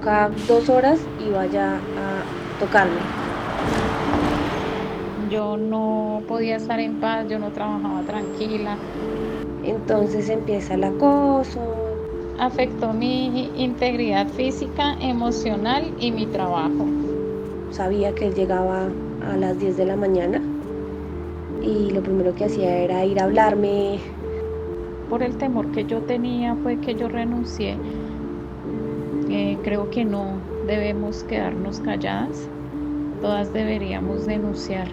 cada 2 horas iba ya a tocarme. Yo no podía estar en paz, yo no trabajaba tranquila. Entonces empieza el acoso. Afectó mi integridad física, emocional y mi trabajo. Sabía que él llegaba a las 10 de la mañana y lo primero que hacía era ir a hablarme. Por el temor que yo tenía fue que yo renuncié. Creo que no debemos quedarnos calladas, todas deberíamos denunciar.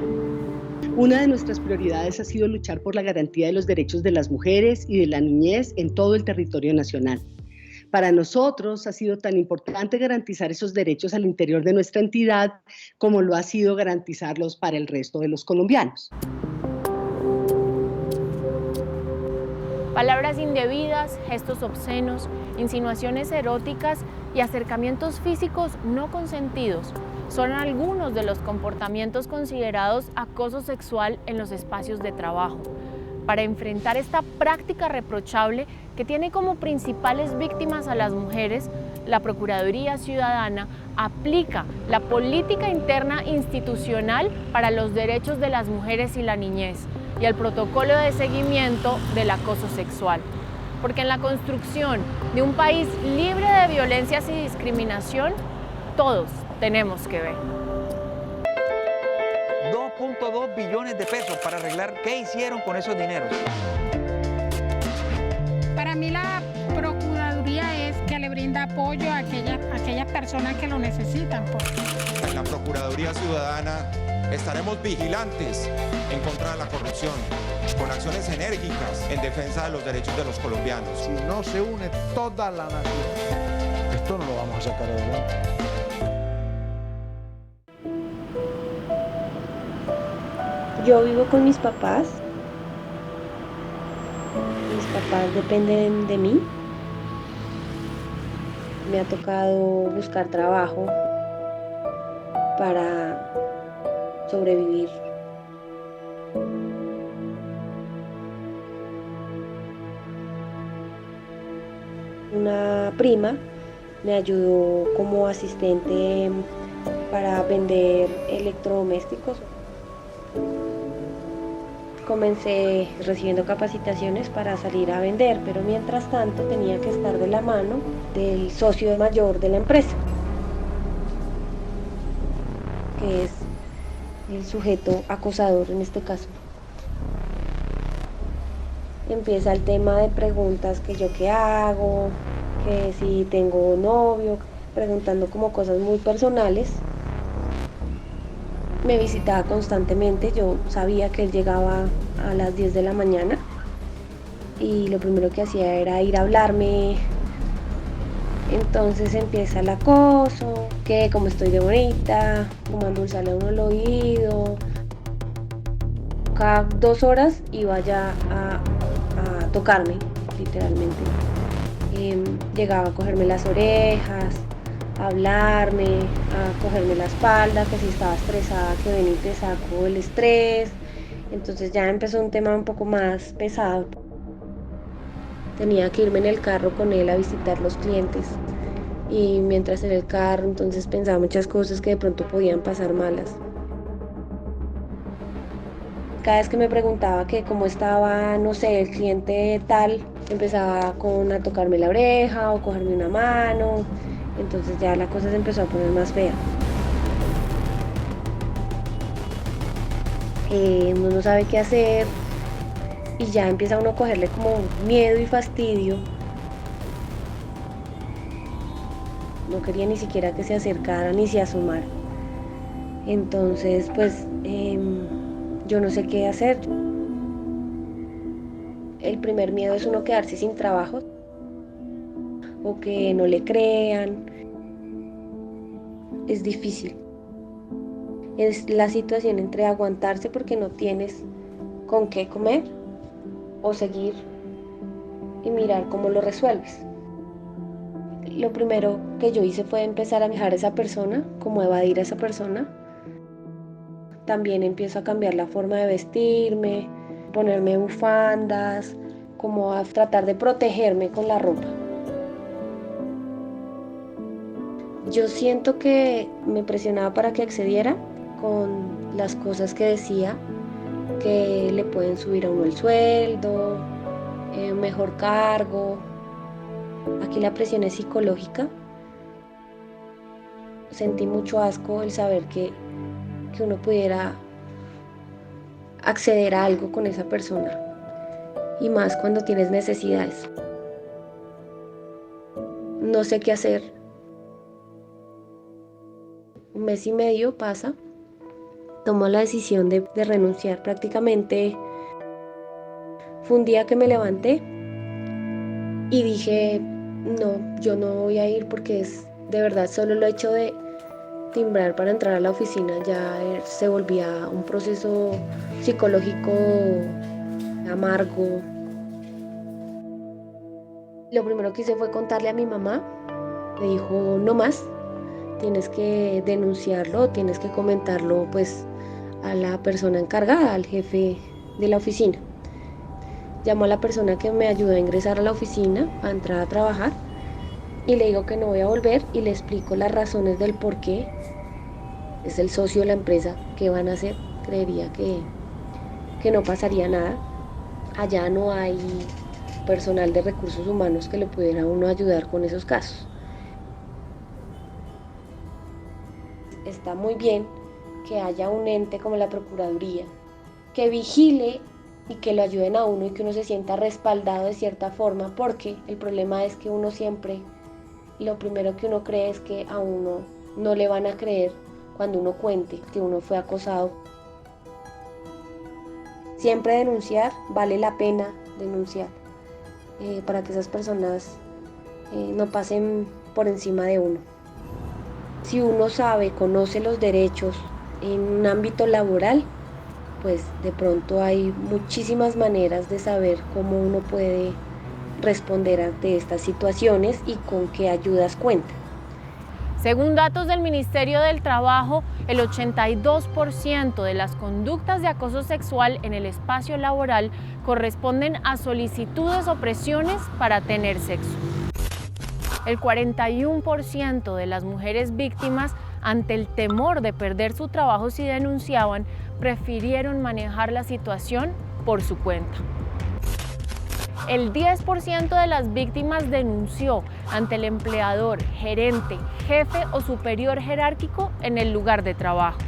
Una de nuestras prioridades ha sido luchar por la garantía de los derechos de las mujeres y de la niñez en todo el territorio nacional. Para nosotros ha sido tan importante garantizar esos derechos al interior de nuestra entidad como lo ha sido garantizarlos para el resto de los colombianos. Palabras indebidas, gestos obscenos, insinuaciones eróticas y acercamientos físicos no consentidos son algunos de los comportamientos considerados acoso sexual en los espacios de trabajo. Para enfrentar esta práctica reprochable que tiene como principales víctimas a las mujeres, la Procuraduría Ciudadana aplica la política interna institucional para los derechos de las mujeres y la niñez y el protocolo de seguimiento del acoso sexual. Porque en la construcción de un país libre de violencias y discriminación, todos tenemos que ver. 2.2 billones de pesos para arreglar. ¿Qué hicieron con esos dineros? Para mí la Procuraduría es que le brinda apoyo a aquellas personas que lo necesitan. En la Procuraduría Ciudadana estaremos vigilantes en contra de la corrupción, con acciones enérgicas en defensa de los derechos de los colombianos. Si no se une toda la nación, esto no lo vamos a sacar adelante. Yo vivo con mis papás. Mis papás dependen de mí. Me ha tocado buscar trabajo para sobrevivir. Una prima me ayudó como asistente para vender electrodomésticos. Comencé recibiendo capacitaciones para salir a vender, pero mientras tanto tenía que estar de la mano del socio mayor de la empresa, que es el sujeto acosador en este caso. Empieza el tema de preguntas que yo qué hago, que si tengo novio, preguntando como cosas muy personales. Me visitaba constantemente, yo sabía que él llegaba a las 10 de la mañana y lo primero que hacía era ir a hablarme. Entonces empieza el acoso, que como estoy de bonita, como endulzarle a uno el oído. Cada 2 horas iba ya a tocarme, literalmente. Llegaba a cogerme las orejas, a hablarme, a cogerme la espalda, que si estaba estresada, que ven y te saco el estrés. Entonces ya empezó un tema un poco más pesado. Tenía que irme en el carro con él a visitar los clientes. Y mientras en el carro, entonces pensaba muchas cosas que de pronto podían pasar malas. Cada vez que me preguntaba que cómo estaba, no sé, el cliente tal, empezaba a tocarme la oreja o cogerme una mano. Entonces ya la cosa se empezó a poner más fea. Uno no sabe qué hacer y ya empieza uno a cogerle como miedo y fastidio. No quería ni siquiera que se acercara ni se asomara. Entonces, pues, yo no sé qué hacer. El primer miedo es uno quedarse sin trabajo o que no le crean. Es difícil. Es la situación entre aguantarse porque no tienes con qué comer o seguir y mirar cómo lo resuelves. Lo primero que yo hice fue empezar a dejar a esa persona, como evadir a esa persona. También empiezo a cambiar la forma de vestirme, ponerme bufandas, como a tratar de protegerme con la ropa. Yo siento que me presionaba para que accediera con las cosas que decía, que le pueden subir a uno el sueldo, mejor cargo. Aquí la presión es psicológica. Sentí mucho asco el saber que uno pudiera acceder a algo con esa persona, y más cuando tienes necesidades. No sé qué hacer. 1 mes y medio pasa, tomo la decisión de renunciar. Prácticamente fue un día que me levanté y dije, no, yo no voy a ir, porque es de verdad solo el hecho de timbrar para entrar a la oficina ya se volvía un proceso psicológico amargo. Lo primero que hice fue contarle a mi mamá. Me dijo, no más, tienes que denunciarlo, tienes que comentarlo pues a la persona encargada, al jefe de la oficina. Llamó a la persona que me ayudó a ingresar a la oficina, a entrar a trabajar, y le digo que no voy a volver y le explico las razones del por qué. Es el socio de la empresa, ¿qué van a hacer? Creería que no pasaría nada. Allá no hay personal de recursos humanos que le pudiera a uno ayudar con esos casos. Está muy bien que haya un ente como la Procuraduría que vigile y que lo ayuden a uno y que uno se sienta respaldado de cierta forma, porque el problema es que uno siempre, lo primero que uno cree es que a uno no le van a creer cuando uno cuente que uno fue acosado. Siempre denunciar, vale la pena denunciar, para que esas personas no pasen por encima de uno. Si uno sabe, conoce los derechos en un ámbito laboral, pues de pronto hay muchísimas maneras de saber cómo uno puede responder ante estas situaciones y con qué ayudas cuenta. Según datos del Ministerio del Trabajo, el 82% de las conductas de acoso sexual en el espacio laboral corresponden a solicitudes o presiones para tener sexo. El 41% de las mujeres víctimas, ante el temor de perder su trabajo si denunciaban, prefirieron manejar la situación por su cuenta. El 10% de las víctimas denunció ante el empleador, gerente, jefe o superior jerárquico en el lugar de trabajo.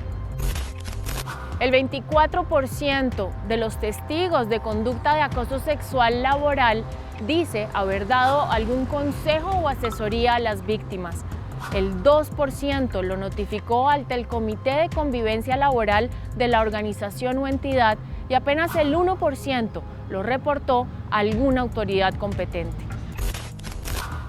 El 24% de los testigos de conducta de acoso sexual laboral dice haber dado algún consejo o asesoría a las víctimas. El 2% lo notificó ante el Comité de Convivencia Laboral de la organización o entidad, y apenas el 1% lo reportó a alguna autoridad competente.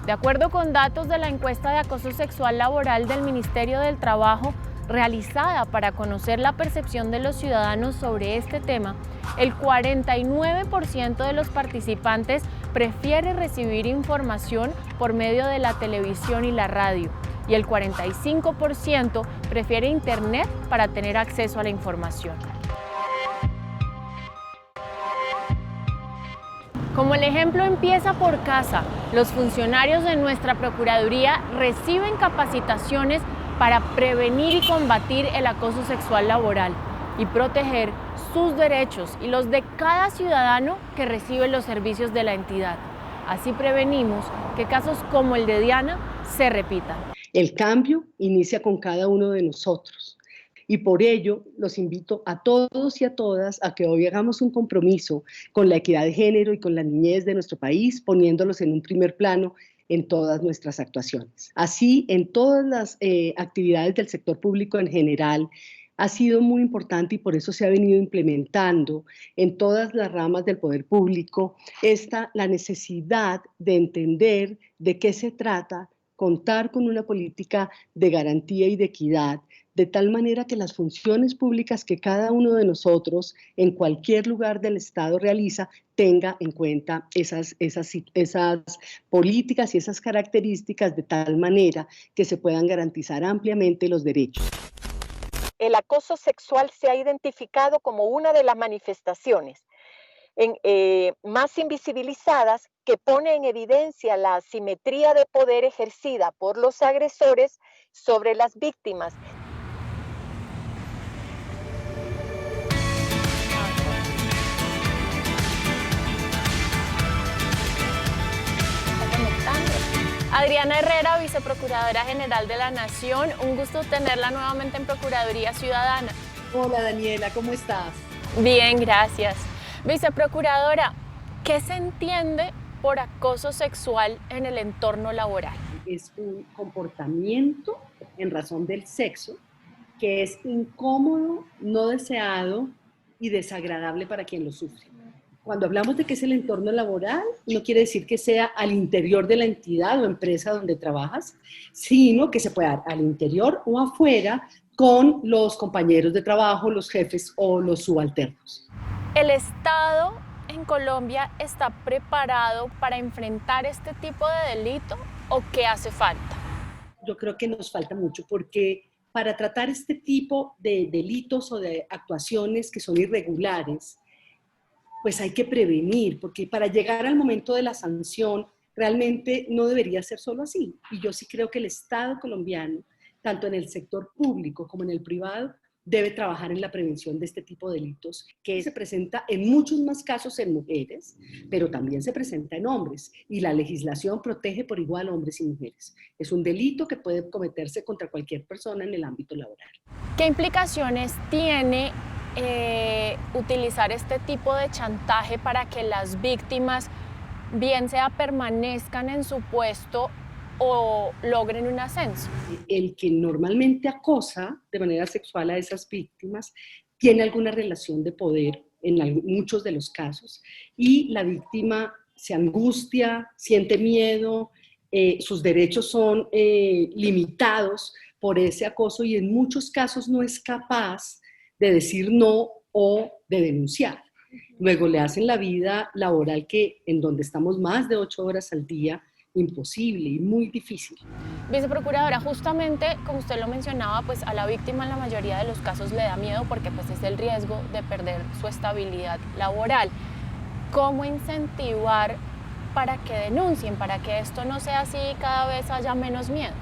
De acuerdo con datos de la encuesta de acoso sexual laboral del Ministerio del Trabajo, realizada para conocer la percepción de los ciudadanos sobre este tema, el 49% de los participantes prefiere recibir información por medio de la televisión y la radio, y el 45% prefiere Internet para tener acceso a la información. Como el ejemplo empieza por casa, los funcionarios de nuestra Procuraduría reciben capacitaciones para prevenir y combatir el acoso sexual laboral y proteger sus derechos y los de cada ciudadano que recibe los servicios de la entidad. Así prevenimos que casos como el de Diana se repitan. El cambio inicia con cada uno de nosotros. Y por ello los invito a todos y a todas a que hoy hagamos un compromiso con la equidad de género y con la niñez de nuestro país, poniéndolos en un primer plano en todas nuestras actuaciones. Así, en todas las actividades del sector público en general, ha sido muy importante, y por eso se ha venido implementando en todas las ramas del poder público la necesidad de entender de qué se trata, contar con una política de garantía y de equidad, de tal manera que las funciones públicas que cada uno de nosotros en cualquier lugar del Estado realiza tenga en cuenta esas políticas y esas características, de tal manera que se puedan garantizar ampliamente los derechos. El acoso sexual se ha identificado como una de las manifestaciones más invisibilizadas que pone en evidencia la asimetría de poder ejercida por los agresores sobre las víctimas. Adriana Herrera, Viceprocuradora General de la Nación, un gusto tenerla nuevamente en Procuraduría Ciudadana. Hola Daniela, ¿cómo estás? Bien, gracias. Viceprocuradora, ¿qué se entiende por acoso sexual en el entorno laboral? Es un comportamiento en razón del sexo que es incómodo, no deseado y desagradable para quien lo sufre. Cuando hablamos de que es el entorno laboral, no quiere decir que sea al interior de la entidad o empresa donde trabajas, sino que se puede dar al interior o afuera con los compañeros de trabajo, los jefes o los subalternos. ¿El Estado en Colombia está preparado para enfrentar este tipo de delito o qué hace falta? Yo creo que nos falta mucho porque para tratar este tipo de delitos o de actuaciones que son irregulares, pues hay que prevenir, porque para llegar al momento de la sanción realmente no debería ser solo así. Y yo sí creo que el Estado colombiano, tanto en el sector público como en el privado, debe trabajar en la prevención de este tipo de delitos, que se presenta en muchos más casos en mujeres, pero también se presenta en hombres, y la legislación protege por igual a hombres y mujeres. Es un delito que puede cometerse contra cualquier persona en el ámbito laboral. ¿Qué implicaciones tiene utilizar este tipo de chantaje para que las víctimas, bien sea permanezcan en su puesto o logren un ascenso? El que normalmente acosa de manera sexual a esas víctimas tiene alguna relación de poder en muchos de los casos y la víctima se angustia, siente miedo, sus derechos son limitados por ese acoso y en muchos casos no es capaz de decir no o de denunciar. Luego le hacen la vida laboral en donde estamos más de 8 horas al día imposible y muy difícil. Viceprocuradora, justamente como usted lo mencionaba, pues a la víctima en la mayoría de los casos le da miedo porque pues es el riesgo de perder su estabilidad laboral. ¿Cómo incentivar para que denuncien, para que esto no sea así y cada vez haya menos miedo?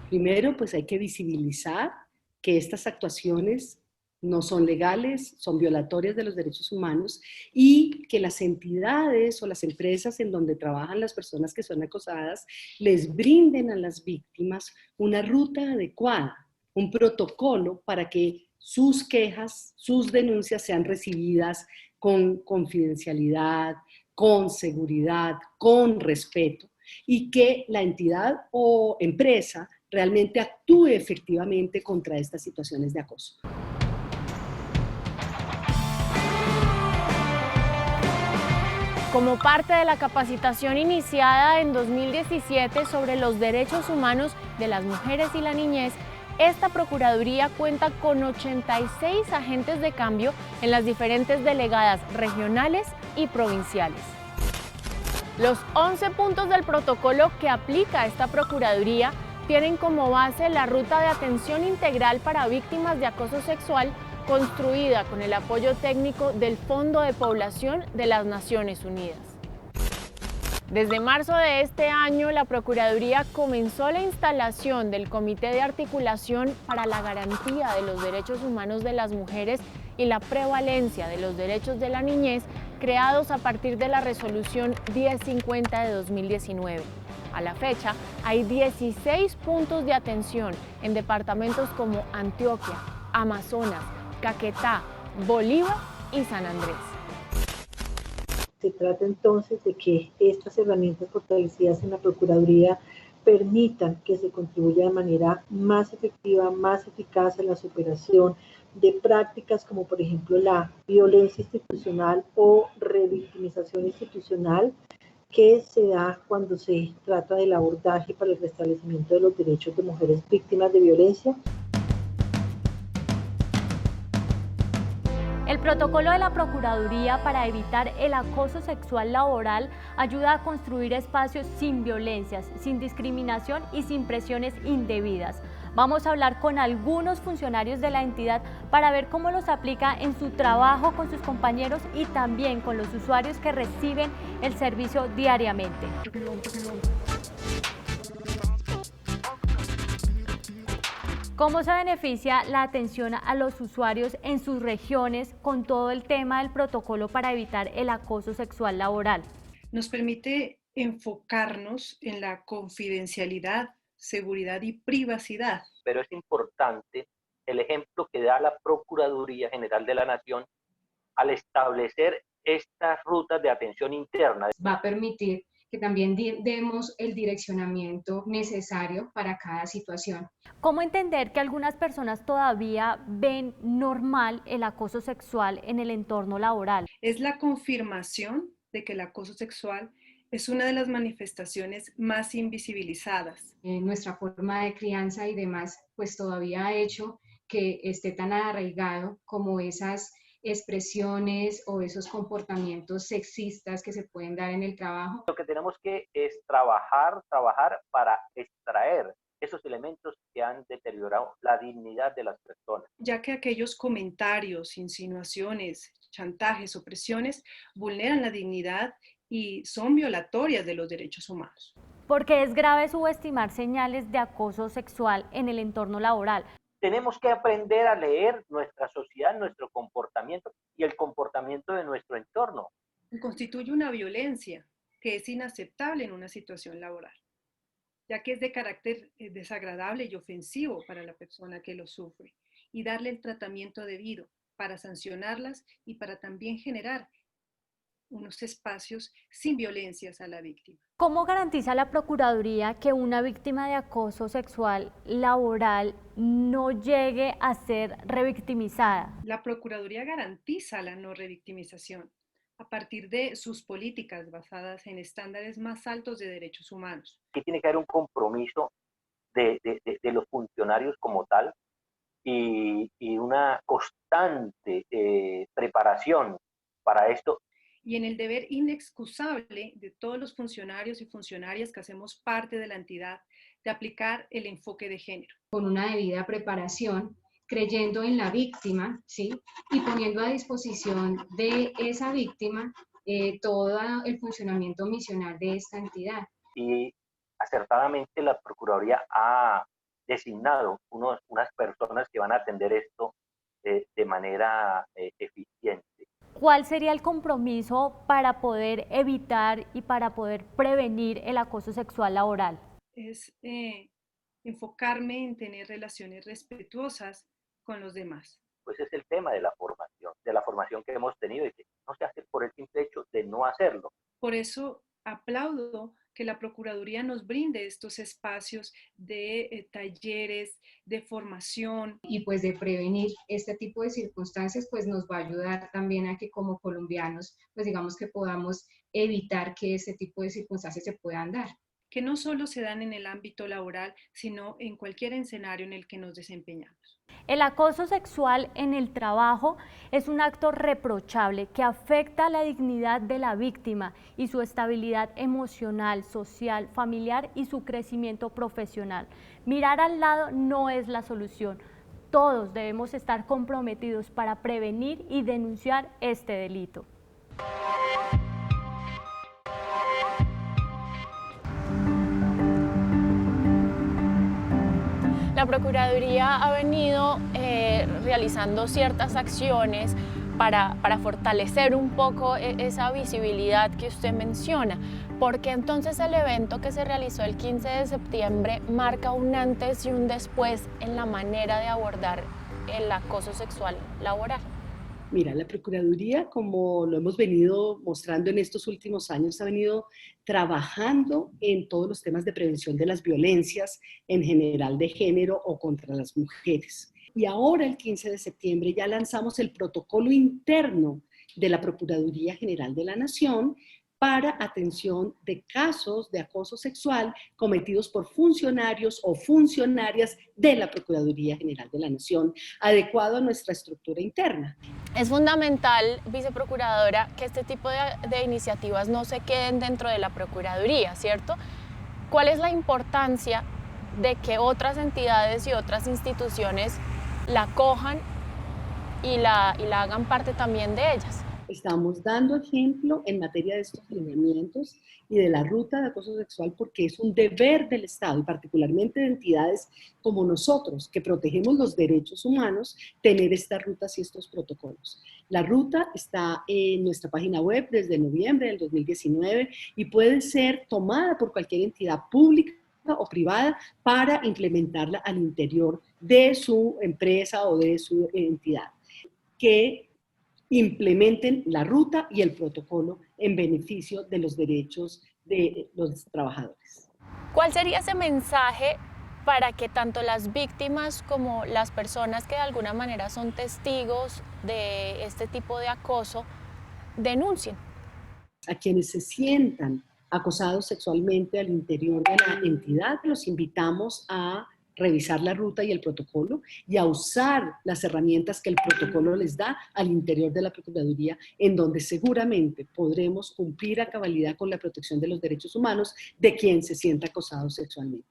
Primero, pues hay que visibilizar que estas actuaciones no son legales, son violatorias de los derechos humanos y que las entidades o las empresas en donde trabajan las personas que son acosadas les brinden a las víctimas una ruta adecuada, un protocolo para que sus quejas, sus denuncias sean recibidas con confidencialidad, con seguridad, con respeto y que la entidad o empresa realmente actúe efectivamente contra estas situaciones de acoso. Como parte de la capacitación iniciada en 2017 sobre los derechos humanos de las mujeres y la niñez, esta Procuraduría cuenta con 86 agentes de cambio en las diferentes delegadas regionales y provinciales. Los 11 puntos del protocolo que aplica esta Procuraduría tienen como base la ruta de atención integral para víctimas de acoso sexual construida con el apoyo técnico del Fondo de Población de las Naciones Unidas. Desde marzo de este año, la Procuraduría comenzó la instalación del Comité de Articulación para la Garantía de los Derechos Humanos de las Mujeres y la Prevalencia de los Derechos de la Niñez, creados a partir de la Resolución 1050 de 2019. A la fecha, hay 16 puntos de atención en departamentos como Antioquia, Amazonas, Caquetá, Bolívar y San Andrés. Se trata entonces de que estas herramientas fortalecidas en la Procuraduría permitan que se contribuya de manera más efectiva, más eficaz a la superación de prácticas como por ejemplo la violencia institucional o revictimización institucional que se da cuando se trata del abordaje para el restablecimiento de los derechos de mujeres víctimas de violencia. El protocolo de la Procuraduría para evitar el acoso sexual laboral ayuda a construir espacios sin violencias, sin discriminación y sin presiones indebidas, Vamos a hablar con algunos funcionarios de la entidad para ver cómo los aplica en su trabajo con sus compañeros y también con los usuarios que reciben el servicio diariamente. ¿Cómo se beneficia la atención a los usuarios en sus regiones con todo el tema del protocolo para evitar el acoso sexual laboral? Nos permite enfocarnos en la confidencialidad, seguridad y privacidad. Pero es importante el ejemplo que da la Procuraduría General de la Nación al establecer estas rutas de atención interna. Va a permitir que también demos el direccionamiento necesario para cada situación. ¿Cómo entender que algunas personas todavía ven normal el acoso sexual en el entorno laboral? Es la confirmación de que el acoso sexual es una de las manifestaciones más invisibilizadas. Nuestra forma de crianza y demás, pues todavía ha hecho que esté tan arraigado como esas expresiones o esos comportamientos sexistas que se pueden dar en el trabajo. Lo que tenemos que es trabajar para extraer esos elementos que han deteriorado la dignidad de las personas. Ya que aquellos comentarios, insinuaciones, chantajes o presiones vulneran la dignidad y son violatorias de los derechos humanos. Porque es grave subestimar señales de acoso sexual en el entorno laboral. Tenemos que aprender a leer nuestra sociedad, nuestro comportamiento y el comportamiento de nuestro entorno. Constituye una violencia que es inaceptable en una situación laboral, ya que es de carácter desagradable y ofensivo para la persona que lo sufre, y darle el tratamiento debido para sancionarlas y para también generar unos espacios sin violencias a la víctima. ¿Cómo garantiza la Procuraduría que una víctima de acoso sexual laboral no llegue a ser revictimizada? La Procuraduría garantiza la no revictimización a partir de sus políticas basadas en estándares más altos de derechos humanos. Aquí tiene que haber un compromiso de los funcionarios como tal y una constante preparación para esto. Y en el deber inexcusable de todos los funcionarios y funcionarias que hacemos parte de la entidad de aplicar el enfoque de género. Con una debida preparación, creyendo en la víctima, ¿sí? Y poniendo a disposición de esa víctima todo el funcionamiento misional de esta entidad. Y acertadamente la Procuraduría ha designado unas personas que van a atender esto de manera eficiente. ¿Cuál sería el compromiso para poder evitar y para poder prevenir el acoso sexual laboral? Es enfocarme en tener relaciones respetuosas con los demás. Pues es el tema de la formación que hemos tenido y que no se hace por el simple hecho de no hacerlo. Por eso aplaudo que la Procuraduría nos brinde estos espacios de talleres, de formación. Y pues de prevenir este tipo de circunstancias, pues nos va a ayudar también a que como colombianos, pues digamos que podamos evitar que este tipo de circunstancias se puedan dar. Que no solo se dan en el ámbito laboral, sino en cualquier escenario en el que nos desempeñamos. El acoso sexual en el trabajo es un acto reprochable que afecta la dignidad de la víctima y su estabilidad emocional, social, familiar y su crecimiento profesional. Mirar al lado no es la solución. Todos debemos estar comprometidos para prevenir y denunciar este delito. La Procuraduría ha venido realizando ciertas acciones para fortalecer un poco esa visibilidad que usted menciona, porque entonces el evento que se realizó el 15 de septiembre marca un antes y un después en la manera de abordar el acoso sexual laboral. Mira, la Procuraduría, como lo hemos venido mostrando en estos últimos años, ha venido trabajando en todos los temas de prevención de las violencias en general de género o contra las mujeres. Y ahora, el 15 de septiembre, ya lanzamos el protocolo interno de la Procuraduría General de la Nación para atención de casos de acoso sexual cometidos por funcionarios o funcionarias de la Procuraduría General de la Nación, adecuado a nuestra estructura interna. Es fundamental, viceprocuradora, que este tipo de iniciativas no se queden dentro de la Procuraduría, ¿cierto? ¿Cuál es la importancia de que otras entidades y otras instituciones la cojan y la hagan parte también de ellas. Estamos dando ejemplo en materia de estos lineamientos y de la ruta de acoso sexual porque es un deber del Estado y particularmente de entidades como nosotros que protegemos los derechos humanos tener estas rutas y estos protocolos. La ruta está en nuestra página web desde noviembre del 2019 y puede ser tomada por cualquier entidad pública o privada para implementarla al interior de su empresa o de su entidad, que implementen la ruta y el protocolo en beneficio de los derechos de los trabajadores. ¿Cuál sería ese mensaje para que tanto las víctimas como las personas que de alguna manera son testigos de este tipo de acoso denuncien? A quienes se sientan acosados sexualmente al interior de la entidad, los invitamos a revisar la ruta y el protocolo y a usar las herramientas que el protocolo les da al interior de la Procuraduría, en donde seguramente podremos cumplir a cabalidad con la protección de los derechos humanos de quien se sienta acosado sexualmente.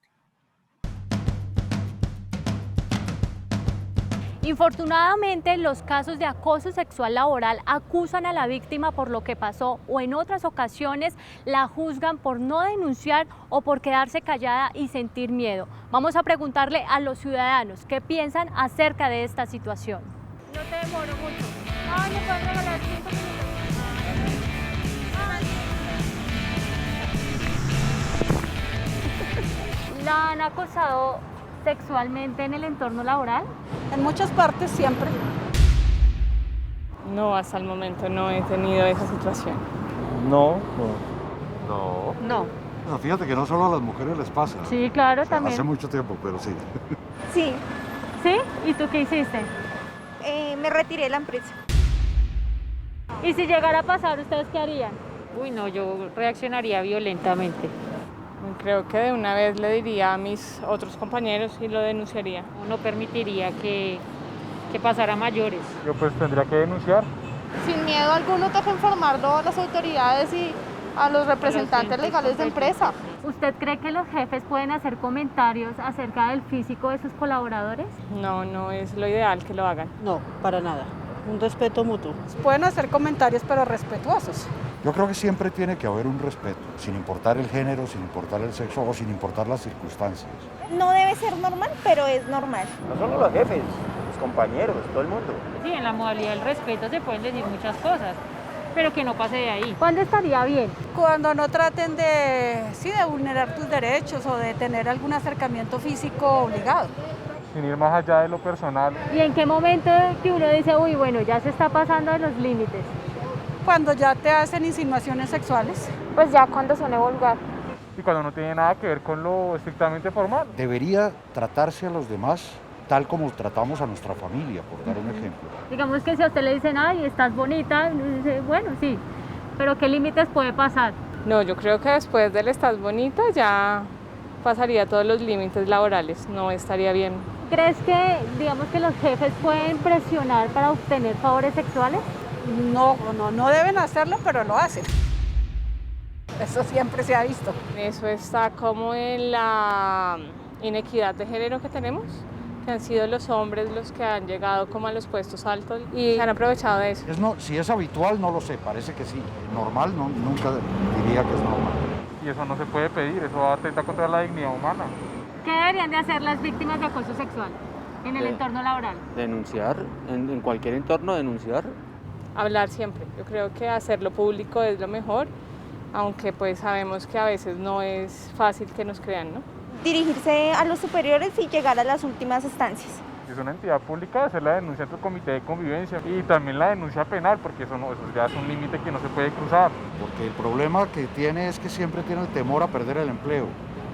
Infortunadamente, los casos de acoso sexual laboral acusan a la víctima por lo que pasó o en otras ocasiones la juzgan por no denunciar o por quedarse callada y sentir miedo. Vamos a preguntarle a los ciudadanos qué piensan acerca de esta situación. No te demoro mucho. Ay, ¿me puedes regalar 5 minutos? ¿La han acosado sexualmente en el entorno laboral? En muchas partes siempre. No, hasta el momento no he tenido esa situación. No. No, fíjate que no solo a las mujeres les pasa. Sí, claro, también. Hace mucho tiempo, pero sí. Sí. ¿Sí? ¿Y tú qué hiciste? Me retiré de la empresa. ¿Y si llegara a pasar, ustedes qué harían? Uy, no, yo reaccionaría violentamente. Creo que de una vez le diría a mis otros compañeros y lo denunciaría. No permitiría que pasara a mayores. Yo pues tendría que denunciar. Sin miedo alguno toca informarlo a las autoridades y a los representantes legales de empresa. ¿Usted cree que los jefes pueden hacer comentarios acerca del físico de sus colaboradores? No, no es lo ideal que lo hagan. No, para nada. Un respeto mutuo. Pueden hacer comentarios, pero respetuosos. Yo creo que siempre tiene que haber un respeto, sin importar el género, sin importar el sexo o sin importar las circunstancias. No debe ser normal, pero es normal. No solo los jefes, los compañeros, todo el mundo. Sí, en la modalidad del respeto se pueden decir muchas cosas, pero que no pase de ahí. ¿Cuándo estaría bien? Cuando no traten de vulnerar tus derechos o de tener algún acercamiento físico obligado. Sin ir más allá de lo personal. ¿Y en qué momento que uno dice, uy, bueno, ya se está pasando de los límites? Cuando ya te hacen insinuaciones sexuales. Pues ya cuando suene vulgar. Y cuando no tiene nada que ver con lo estrictamente formal. Debería tratarse a los demás tal como tratamos a nuestra familia, por dar un ejemplo. Digamos que si a usted le dicen, ay, estás bonita, dice, bueno, sí, pero ¿qué límites puede pasar? No, yo creo que después del estás bonita ya pasaría todos los límites laborales, no estaría bien. ¿Crees que, digamos que los jefes pueden presionar para obtener favores sexuales? No deben hacerlo, pero lo hacen. Eso siempre se ha visto. Eso está como en la inequidad de género que tenemos, que han sido los hombres los que han llegado como a los puestos altos y se han aprovechado de eso. Si es habitual, no lo sé, parece que sí. Normal, no, nunca diría que es normal. Y eso no se puede pedir, eso atenta contra la dignidad humana. ¿Qué deberían de hacer las víctimas de acoso sexual en el entorno laboral? Denunciar, en cualquier entorno denunciar. Hablar siempre, yo creo que hacerlo público es lo mejor, aunque pues sabemos que a veces no es fácil que nos crean, ¿no? Dirigirse a los superiores y llegar a las últimas instancias. Si es una entidad pública, hacer la denuncia ante el comité de convivencia y también la denuncia penal, porque eso ya es un límite que no se puede cruzar. Porque el problema que tiene es que siempre tiene el temor a perder el empleo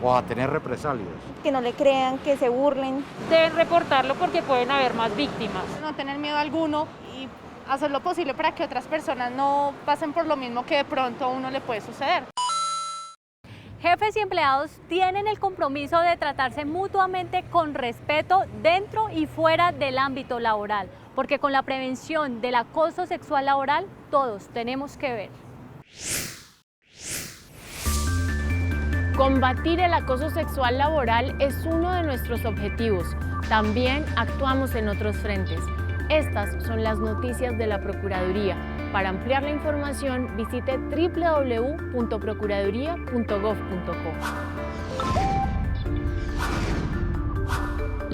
o a tener represalias. Que no le crean, que se burlen. Deben reportarlo porque pueden haber más víctimas. No tener miedo alguno y hacer lo posible para que otras personas no pasen por lo mismo que de pronto a uno le puede suceder. Jefes y empleados tienen el compromiso de tratarse mutuamente con respeto dentro y fuera del ámbito laboral, porque con la prevención del acoso sexual laboral todos tenemos que ver. Combatir el acoso sexual laboral es uno de nuestros objetivos. También actuamos en otros frentes. Estas son las noticias de la Procuraduría. Para ampliar la información, visite www.procuraduría.gov.co.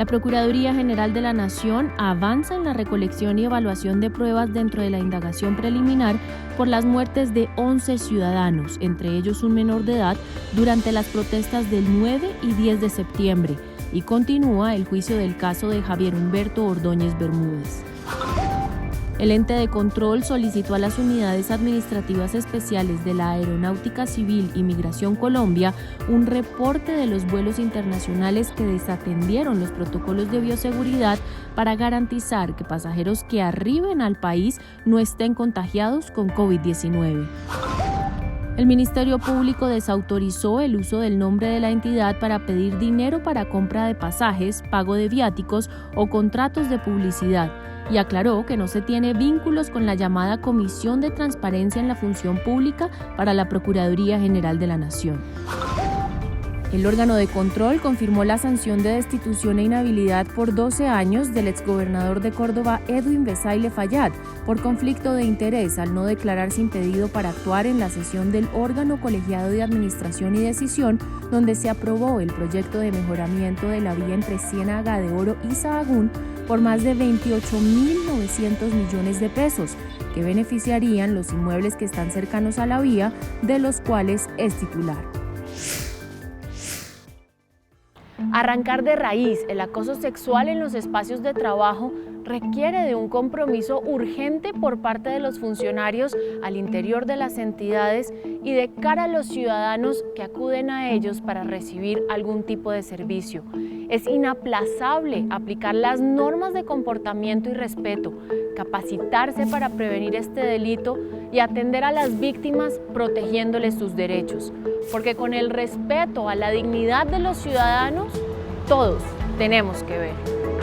La Procuraduría General de la Nación avanza en la recolección y evaluación de pruebas dentro de la indagación preliminar por las muertes de 11 ciudadanos, entre ellos un menor de edad, durante las protestas del 9 y 10 de septiembre, y continúa el juicio del caso de Javier Humberto Ordóñez Bermúdez. El ente de control solicitó a las unidades administrativas especiales de la Aeronáutica Civil y Migración Colombia un reporte de los vuelos internacionales que desatendieron los protocolos de bioseguridad para garantizar que pasajeros que arriben al país no estén contagiados con COVID-19. El Ministerio Público desautorizó el uso del nombre de la entidad para pedir dinero para compra de pasajes, pago de viáticos o contratos de publicidad, y aclaró que no se tiene vínculos con la llamada Comisión de Transparencia en la Función Pública para la Procuraduría General de la Nación. El órgano de control confirmó la sanción de destitución e inhabilidad por 12 años del exgobernador de Córdoba, Edwin Besaile Fayad, por conflicto de interés al no declararse impedido para actuar en la sesión del órgano colegiado de administración y decisión, donde se aprobó el proyecto de mejoramiento de la vía entre Ciénaga de Oro y Sahagún por más de 28.900 millones de pesos, que beneficiarían los inmuebles que están cercanos a la vía, de los cuales es titular. Arrancar de raíz el acoso sexual en los espacios de trabajo requiere de un compromiso urgente por parte de los funcionarios al interior de las entidades y de cara a los ciudadanos que acuden a ellos para recibir algún tipo de servicio. Es inaplazable aplicar las normas de comportamiento y respeto, capacitarse para prevenir este delito y atender a las víctimas protegiéndoles sus derechos, porque con el respeto a la dignidad de los ciudadanos, todos tenemos que ver.